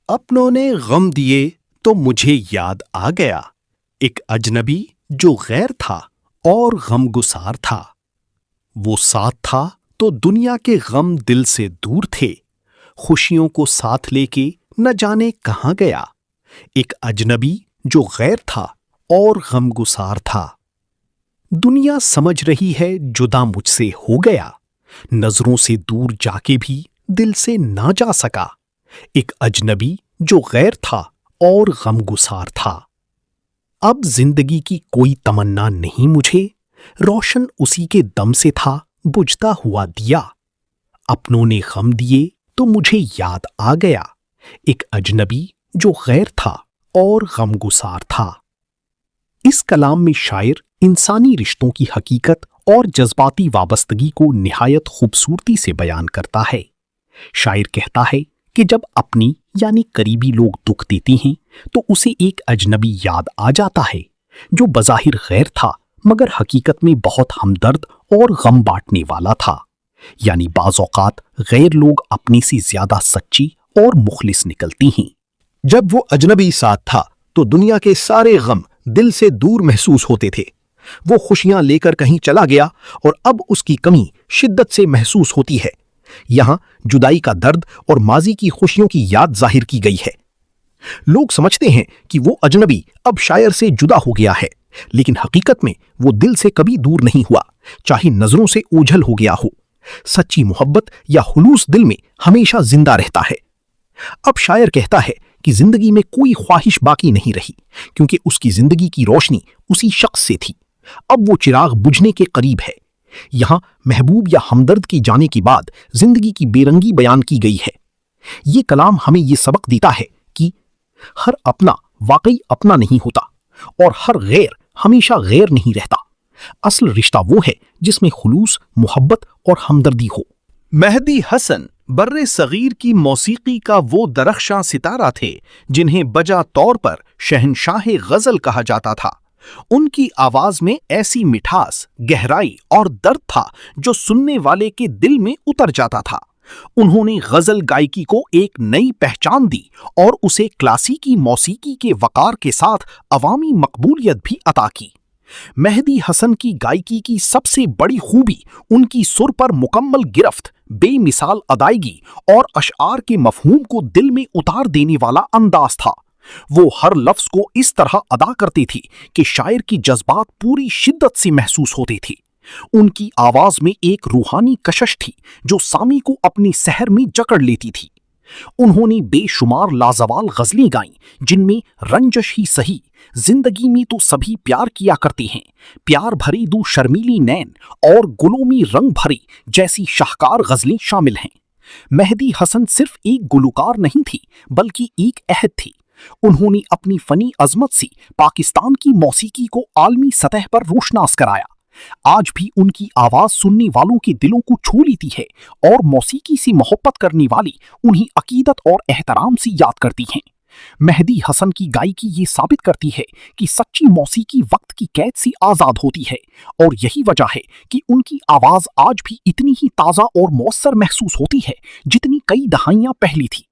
اپنوں نے غم دیے تو مجھے یاد آ گیا، ایک اجنبی جو غیر تھا اور غم گسار تھا۔ وہ ساتھ تھا تو دنیا کے غم دل سے دور تھے، خوشیوں کو ساتھ لے کے نہ جانے کہاں گیا، ایک اجنبی جو غیر تھا اور غم گسار تھا۔ دنیا سمجھ رہی ہے جدا مجھ سے ہو گیا، نظروں سے دور جا کے بھی دل سے نہ جا سکا، ایک اجنبی جو غیر تھا اور غم گسار تھا۔ اب زندگی کی کوئی تمنا نہیں مجھے، روشن اسی کے دم سے تھا بجھتا ہوا دیا۔ اپنوں نے غم دیے تو مجھے یاد آ گیا، ایک اجنبی جو غیر تھا اور غم گسار تھا۔ اس کلام میں شاعر انسانی رشتوں کی حقیقت اور جذباتی وابستگی کو نہایت خوبصورتی سے بیان کرتا ہے۔ شاعر کہتا ہے کہ جب اپنی یعنی قریبی لوگ دکھ دیتے ہیں تو اسے ایک اجنبی یاد آ جاتا ہے جو بظاہر غیر تھا مگر حقیقت میں بہت ہمدرد اور غم بانٹنے والا تھا۔ یعنی بعض اوقات غیر لوگ اپنے سے زیادہ سچی اور مخلص نکلتی ہیں۔ جب وہ اجنبی ساتھ تھا تو دنیا کے سارے غم دل سے دور محسوس ہوتے تھے۔ وہ خوشیاں لے کر کہیں چلا گیا اور اب اس کی کمی شدت سے محسوس ہوتی ہے۔ یہاں جدائی کا درد اور ماضی کی خوشیوں کی یاد ظاہر کی گئی ہے۔ لوگ سمجھتے ہیں کہ وہ اجنبی اب شاعر سے جدا ہو گیا ہے، لیکن حقیقت میں وہ دل سے کبھی دور نہیں ہوا، چاہے نظروں سے اوجھل ہو گیا ہو۔ سچی محبت یا خلوص دل میں ہمیشہ زندہ رہتا ہے۔ اب شاعر کہتا ہے کہ زندگی میں کوئی خواہش باقی نہیں رہی، کیونکہ اس کی زندگی کی روشنی اسی شخص سے تھی۔ اب وہ چراغ بجھنے کے قریب ہے۔ یہاں محبوب یا ہمدرد کی جانے کے بعد زندگی کی بے رنگی بیان کی گئی ہے۔ یہ کلام ہمیں یہ سبق دیتا ہے کہ ہر اپنا واقعی اپنا نہیں ہوتا اور ہر غیر ہمیشہ غیر نہیں رہتا۔ اصل رشتہ وہ ہے جس میں خلوص، محبت اور ہمدردی ہو۔ مہدی حسن بر صغیر کی موسیقی کا وہ درخشاں ستارہ تھے جنہیں بجا طور پر شہنشاہ غزل کہا جاتا تھا۔ ان کی آواز میں ایسی مٹھاس، گہرائی اور درد تھا جو سننے والے کے دل میں اتر جاتا تھا۔ انہوں نے غزل گائیکی کو ایک نئی پہچان دی اور اسے کلاسیکی موسیقی کے وقار کے ساتھ عوامی مقبولیت بھی عطا کی۔ مہدی حسن کی گائیکی کی سب سے بڑی خوبی ان کی سر پر مکمل گرفت، بے مثال ادائیگی اور اشعار کے مفہوم کو دل میں اتار دینے والا انداز تھا۔ وہ ہر لفظ کو اس طرح ادا کرتے تھے کہ شاعر کی جذبات پوری شدت سے محسوس ہوتے تھے۔ ان کی آواز میں ایک روحانی کشش تھی جو سامی کو اپنی سحر میں جکڑ لیتی تھی۔ انہوں نے بے شمار لازوال غزلیں گائیں جن میں رنجش ہی سہی، زندگی میں تو سبھی پیار کیا کرتے ہیں، پیار بھری دو شرمیلی نین اور گلوں میں رنگ بھری جیسی شاہکار غزلیں شامل ہیں۔ مہدی حسن صرف ایک گلوکار نہیں تھی بلکہ ایک عہد تھی۔ انہوں نے اپنی فنی عظمت سے پاکستان کی موسیقی کو عالمی سطح پر روشناس کرایا۔ آج بھی ان کی آواز سننے والوں کے دلوں کو چھو لیتی ہے اور موسیقی سے محبت کرنے والی انہیں عقیدت اور احترام سے یاد کرتی ہیں۔ مہدی حسن کی گائیکی یہ ثابت کرتی ہے کہ سچی موسیقی وقت کی قید سے آزاد ہوتی ہے، اور یہی وجہ ہے کہ ان کی آواز آج بھی اتنی ہی تازہ اور مؤثر محسوس ہوتی ہے جتنی کئی دہائیاں پہلے تھی۔